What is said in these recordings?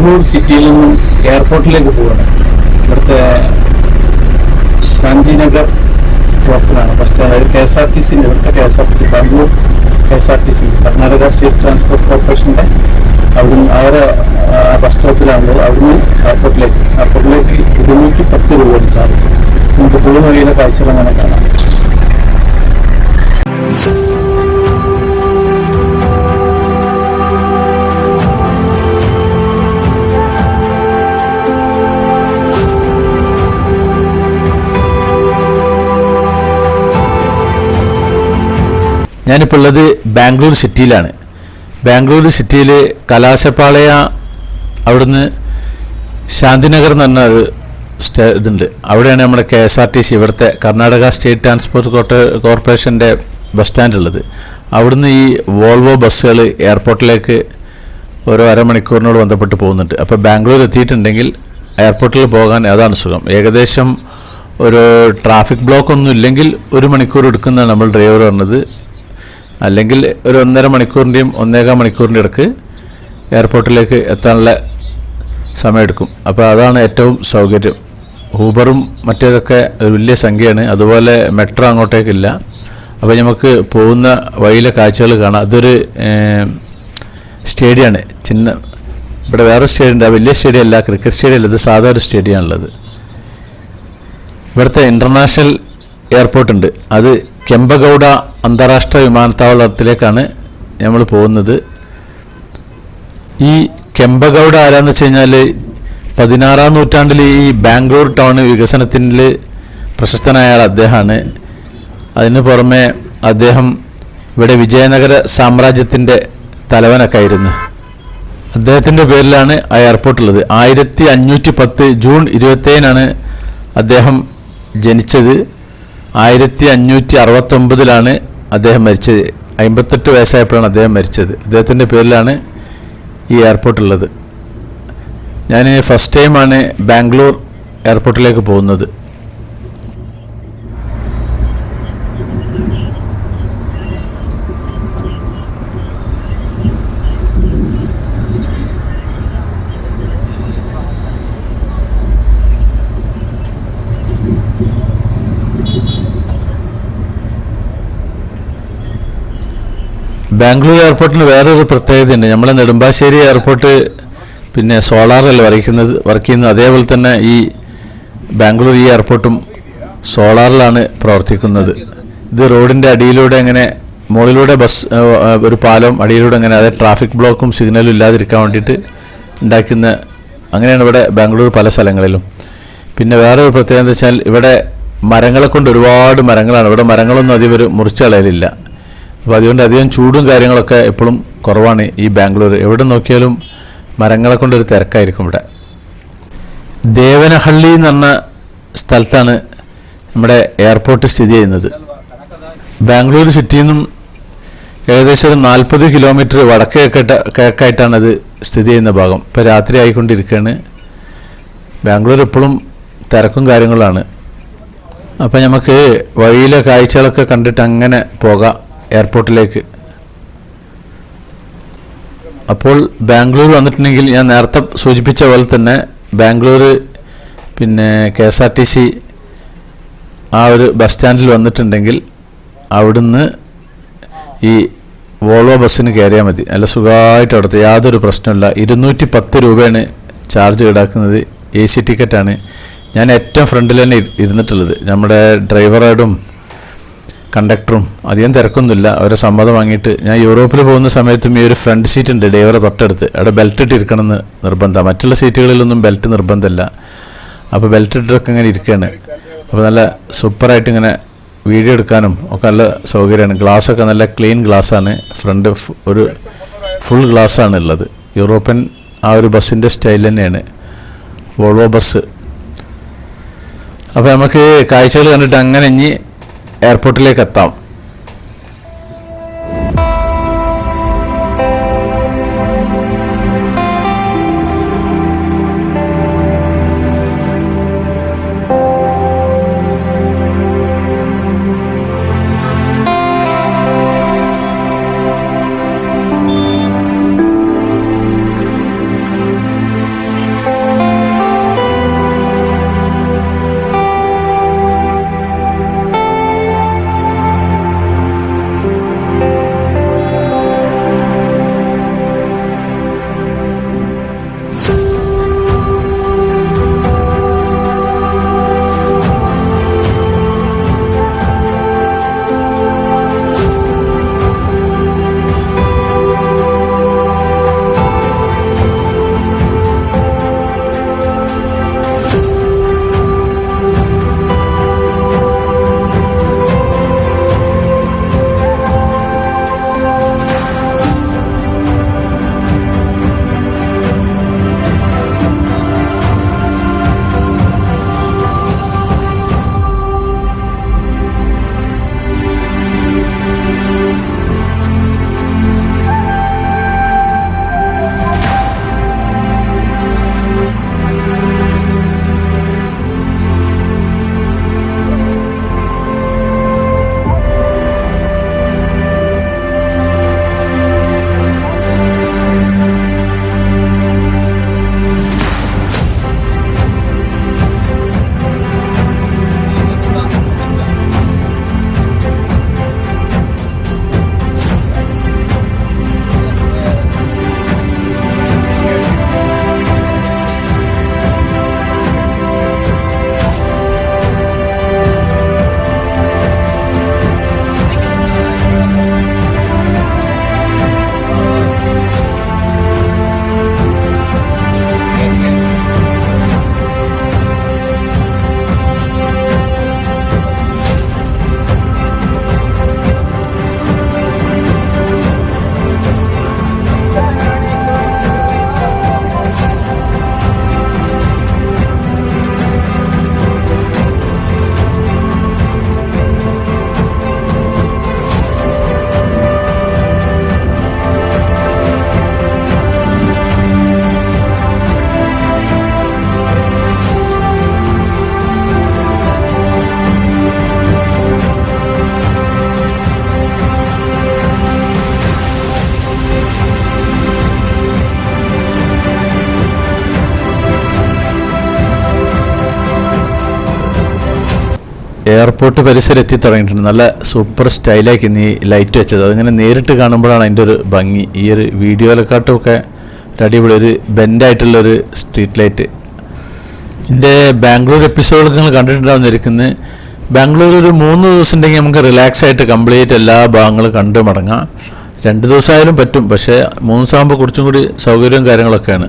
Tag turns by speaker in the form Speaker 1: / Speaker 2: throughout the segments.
Speaker 1: ബാംഗ്ലൂർ സിറ്റിയിൽ നിന്നും എയർപോർട്ടിലേക്ക് പോവുകയാണ്. ഇവിടുത്തെ ശാന്തിനഗർ സ്റ്റോപ്പിലാണ് ബസ് സ്റ്റാൻഡ്. KSRTC ഇവിടുത്തെ KSRTC Bangalore KSRTC Karnataka state transport കോർപ്പറേഷൻ്റെ അവിടുന്ന് അവരെ ബസ് സ്റ്റോപ്പിലാണുള്ളത്. അവിടുന്ന് എയർപോർട്ടിലേക്ക് 210 രൂപയാണ് ചാർജ്. നമുക്ക് പോകുന്ന വഴിയിലെ കാഴ്ചകൾ അങ്ങനെ കാണാം.
Speaker 2: ഞാനിപ്പോൾ ഉള്ളത് ബാംഗ്ലൂർ സിറ്റിയിലാണ്. ബാംഗ്ലൂർ സിറ്റിയിൽ കലാശപ്പാളയ അവിടുന്ന് ശാന്തിനഗർ എന്ന് പറഞ്ഞ ഒരു ഇതുണ്ട്. അവിടെയാണ് നമ്മുടെ KSRTC ഇവിടുത്തെ കർണാടക സ്റ്റേറ്റ് ട്രാൻസ്പോർട്ട് കോർപ്പറേഷൻ്റെ ബസ് സ്റ്റാൻഡ് ഉള്ളത്. അവിടുന്ന് ഈ വോൾവോ ബസ്സുകൾ എയർപോർട്ടിലേക്ക് ഓരോ അരമണിക്കൂറിനോട് ബന്ധപ്പെട്ട് പോകുന്നുണ്ട്. അപ്പോൾ ബാംഗ്ലൂർ എത്തിയിട്ടുണ്ടെങ്കിൽ എയർപോർട്ടിൽ പോകാൻ അതാണ് സുഖം. ഏകദേശം ഒരു ട്രാഫിക് ബ്ലോക്ക് ഒന്നും ഇല്ലെങ്കിൽ 1 മണിക്കൂർ എടുക്കുന്നതാണ് നമ്മൾ ഡ്രൈവർ പറഞ്ഞത്. അല്ലെങ്കിൽ ഒരു 1.5 മണിക്കൂറിൻ്റെയും 1.25 മണിക്കൂറിൻ്റെ ഇടയ്ക്ക് എയർപോർട്ടിലേക്ക് എത്താനുള്ള സമയമെടുക്കും. അപ്പോൾ അതാണ് ഏറ്റവും സൗകര്യം. ഊബറും മറ്റേതൊക്കെ ഒരു വലിയ സംഖ്യയാണ്. അതുപോലെ മെട്രോ അങ്ങോട്ടേക്കില്ല. അപ്പോൾ നമുക്ക് പോകുന്ന വഴിയിലെ കാഴ്ചകൾ കാണാം. അതൊരു സ്റ്റേഡിയമാണ്. ഇവിടെ വേറെ സ്റ്റേഡിയം ഉണ്ട്. വലിയ സ്റ്റേഡിയം അല്ല, ക്രിക്കറ്റ് സ്റ്റേഡിയം അല്ല, ഇത് സാധാ ഒരു സ്റ്റേഡിയമാണുള്ളത്. ഇവിടുത്തെ ഇൻ്റർനാഷണൽ എയർപോർട്ട് ഉണ്ട്. അത് കെമ്പഗൌഡ അന്താരാഷ്ട്ര വിമാനത്താവളത്തിലേക്കാണ് നമ്മൾ പോകുന്നത്. ഈ കെമ്പഗൌഡ ആരാന്ന് വെച്ച് കഴിഞ്ഞാൽ 16-ാം നൂറ്റാണ്ടിൽ ഈ ബാംഗ്ലൂർ ടൗൺ വികസനത്തിൽ പ്രശസ്തനായ അദ്ദേഹമാണ്. അതിന് പുറമെ അദ്ദേഹം ഇവിടെ വിജയനഗര സാമ്രാജ്യത്തിൻ്റെ തലവനൊക്കെ ആയിരുന്നു. അദ്ദേഹത്തിൻ്റെ പേരിലാണ് ആ എയർപോർട്ടുള്ളത്. 1510 ജൂൺ 27-നാണ് അദ്ദേഹം ജനിച്ചത്. 1569-ലാണ് അദ്ദേഹം മരിച്ചത്. 58 വയസ്സായപ്പോഴാണ് അദ്ദേഹം മരിച്ചത്. അദ്ദേഹത്തിൻ്റെ പേരിലാണ് ഈ എയർപോർട്ടുള്ളത്. ഞാൻ ഫസ്റ്റ് ടൈമാണ് ബാംഗ്ലൂർ എയർപോർട്ടിലേക്ക് പോകുന്നത്. ബാംഗ്ലൂർ എയർപോർട്ടിന് വേറൊരു പ്രത്യേകതയുണ്ട്. നമ്മളെ നെടുമ്പാശ്ശേരി എയർപോർട്ട് പിന്നെ സോളാറല്ല വർക്ക് ചെയ്യുന്നത്. അതേപോലെ തന്നെ ഈ ബാംഗ്ലൂർ ഈ എയർപോർട്ടും സോളാറിലാണ് പ്രവർത്തിക്കുന്നത്. ഇത് റോഡിൻ്റെ അടിയിലൂടെ അങ്ങനെ മുകളിലൂടെ ഒരു പാലം അടിയിലൂടെ അങ്ങനെ അതായത് ട്രാഫിക് ബ്ലോക്കും സിഗ്നലും ഇല്ലാതിരിക്കാൻ വേണ്ടിയിട്ട് ഉണ്ടാക്കുന്ന അങ്ങനെയാണ് ഇവിടെ ബാംഗ്ലൂർ പല സ്ഥലങ്ങളിലും. പിന്നെ വേറൊരു പ്രത്യേകത എന്ന് വെച്ചാൽ ഇവിടെ മരങ്ങളെ കൊണ്ട് ഒരുപാട് മരങ്ങളാണ്. ഇവിടെ മരങ്ങളൊന്നും അധികം മുറിച്ച് കളയലില്ല. അപ്പോൾ അതുകൊണ്ട് അധികം ചൂടും കാര്യങ്ങളൊക്കെ എപ്പോഴും കുറവാണ് ഈ ബാംഗ്ലൂർ. എവിടെ നോക്കിയാലും മരങ്ങളെ കൊണ്ടൊരു തിരക്കായിരിക്കും ഇവിടെ. ദേവനഹള്ളി എന്ന് പറഞ്ഞ സ്ഥലത്താണ് നമ്മുടെ എയർപോർട്ട് സ്ഥിതി ചെയ്യുന്നത്. ബാംഗ്ലൂർ സിറ്റിയിൽ നിന്നും ഏകദേശം ഒരു 40 കിലോമീറ്റർ വടക്കേ കിഴക്കായിട്ടാണ് അത് സ്ഥിതി ചെയ്യുന്ന ഭാഗം. ഇപ്പോൾ രാത്രി ആയിക്കൊണ്ടിരിക്കുകയാണ്. ബാംഗ്ലൂർ എപ്പോഴും തിരക്കും കാര്യങ്ങളാണ്. അപ്പോൾ നമുക്ക് വഴിയിലെ കാഴ്ചകളൊക്കെ കണ്ടിട്ട് അങ്ങനെ പോകാം എയർപോർട്ടിലേക്ക്. അപ്പോൾ ബാംഗ്ലൂർ വന്നിട്ടുണ്ടെങ്കിൽ ഞാൻ നേരത്തെ സൂചിപ്പിച്ച പോലെ തന്നെ ബാംഗ്ലൂർ പിന്നെ KSRTC ആ ഒരു ബസ് സ്റ്റാൻഡിൽ വന്നിട്ടുണ്ടെങ്കിൽ അവിടുന്ന് ഈ വോൾവോ ബസ്സിന് കയറിയാൽ മതി. നല്ല സുഖമായിട്ട് അവിടുത്തെ യാതൊരു പ്രശ്നമില്ല. 210 രൂപയാണ് ചാർജ് ഈടാക്കുന്നത്. AC ടിക്കറ്റാണ്. ഞാൻ ഏറ്റവും ഫ്രണ്ടിൽ തന്നെ ഇരുന്നിട്ടുള്ളത്. നമ്മുടെ ഡ്രൈവറോടും കണ്ടക്ടറും അധികം തിരക്കൊന്നുമില്ല. അവരെ സമ്മതം വാങ്ങിയിട്ട് ഞാൻ യൂറോപ്പിൽ പോകുന്ന സമയത്തും ഈ ഒരു ഫ്രണ്ട് സീറ്റ് ഉണ്ട് ഡ്രൈവറെ തൊട്ടടുത്ത്. അവിടെ ബെൽറ്റ് ഇട്ടിരിക്കണമെന്ന് നിർബന്ധമാണ്. മറ്റുള്ള സീറ്റുകളിലൊന്നും ബെൽറ്റ് നിർബന്ധമില്ല. അപ്പോൾ ബെൽറ്റ് ഇട്ടിട്ടൊക്കെ ഇങ്ങനെ ഇരിക്കുകയാണ്. അപ്പോൾ നല്ല സൂപ്പറായിട്ട് ഇങ്ങനെ വീഡിയോ എടുക്കാനും ഒക്കെ നല്ല സൗകര്യമാണ്. ഗ്ലാസ്സൊക്കെ നല്ല ക്ലീൻ ഗ്ലാസ്സാണ്. ഫ്രണ്ട് ഒരു ഫുൾ ഗ്ലാസ്സാണ് ഉള്ളത്. യൂറോപ്യൻ ആ ഒരു ബസ്സിൻ്റെ സ്റ്റൈൽ തന്നെയാണ് വോൾവോ ബസ്. അപ്പോൾ നമുക്ക് കാഴ്ചകൾ കണ്ടിട്ട് അങ്ങനെ ഇനി എയർപോർട്ടിലേക്ക് എത്താം. എയർപോർട്ട് പരിസരം എത്തി തുടങ്ങിയിട്ടുണ്ട്. നല്ല സൂപ്പർ സ്റ്റൈലാക്കി നീ ലൈറ്റ് വെച്ചത്. അതിങ്ങനെ നേരിട്ട് കാണുമ്പോഴാണ് അതിൻ്റെ ഒരു ഭംഗി. ഈ ഒരു വീഡിയോയിലെക്കാട്ടുമൊക്കെ ഒരു അടിപൊളി ഒരു ബെൻഡായിട്ടുള്ളൊരു സ്ട്രീറ്റ് ലൈറ്റ്. എൻ്റെ ബാംഗ്ലൂർ എപ്പിസോഡൊക്കെ നിങ്ങൾ കണ്ടിട്ടുണ്ടാവുന്നിരിക്കുന്നത്. ബാംഗ്ലൂർ ഒരു 3 ദിവസം ഉണ്ടെങ്കിൽ നമുക്ക് റിലാക്സ് ആയിട്ട് കംപ്ലീറ്റ് എല്ലാ ഭാഗങ്ങളും കണ്ട് മടങ്ങാം. 2 ദിവസമായാലും പറ്റും, പക്ഷേ 3 ദിവസമാകുമ്പോൾ കുറച്ചും കൂടി സൗകര്യവും കാര്യങ്ങളൊക്കെയാണ്.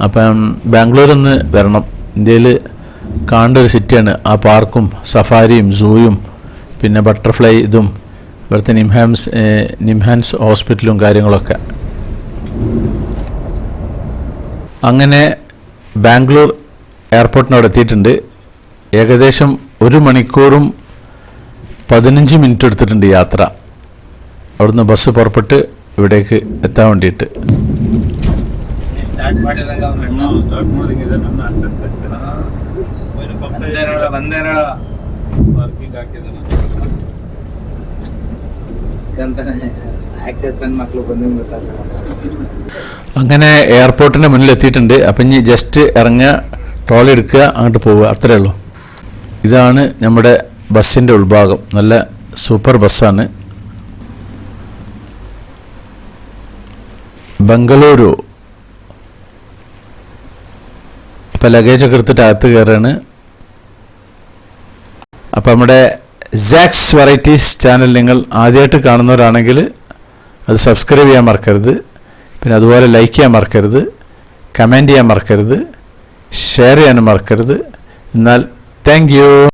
Speaker 2: അപ്പം ബാംഗ്ലൂർ ഒന്ന് വരണം. ഇന്ത്യയിൽ കാണേണ്ട ഒരു സിറ്റിയാണ്. ആ പാർക്കും സഫാരിയും സൂയും പിന്നെ ബട്ടർഫ്ലൈ ഇതും ഇവിടുത്തെ നിംഹാൻസ് ഹോസ്പിറ്റലും കാര്യങ്ങളൊക്കെ. അങ്ങനെ ബാംഗ്ലൂർ എയർപോർട്ടിനവിടെ എത്തിയിട്ടുണ്ട്. ഏകദേശം 1 മണിക്കൂറും 15 മിനിറ്റ് എടുത്തിട്ടുണ്ട് യാത്ര. അവിടുന്ന് ബസ് പുറപ്പെട്ട് ഇവിടേക്ക് എത്താൻ വേണ്ടിയിട്ട്. അങ്ങനെ എയർപോർട്ടിൻ്റെ മുന്നിൽ എത്തിയിട്ടുണ്ട്. അപ്പം ഇനി ജസ്റ്റ് ഇറങ്ങുക, ട്രോളി എടുക്കുക, അങ്ങോട്ട് പോവുക, അത്രയേ ഉള്ളൂ. ഇതാണ് നമ്മുടെ ബസ്സിൻ്റെ ഉൾഭാഗം. നല്ല സൂപ്പർ ബസ്സാണ്. ബംഗളൂരു. അപ്പോൾ ലഗേജൊക്കെ എടുത്തിട്ട് അകത്ത് കയറുകയാണ്. അപ്പോൾ നമ്മുടെ സാക്സ് വെറൈറ്റീസ് ചാനൽ നിങ്ങൾ ആദ്യമായിട്ട് കാണുന്നവരാണെങ്കിൽ അത് സബ്സ്ക്രൈബ് ചെയ്യാൻ മറക്കരുത്. പിന്നെ അതുപോലെ ലൈക്ക് ചെയ്യാൻ മറക്കരുത്, കമൻറ്റ് ചെയ്യാൻ മറക്കരുത്, ഷെയർ ചെയ്യാനും മറക്കരുത്. എന്നാൽ താങ്ക് യു.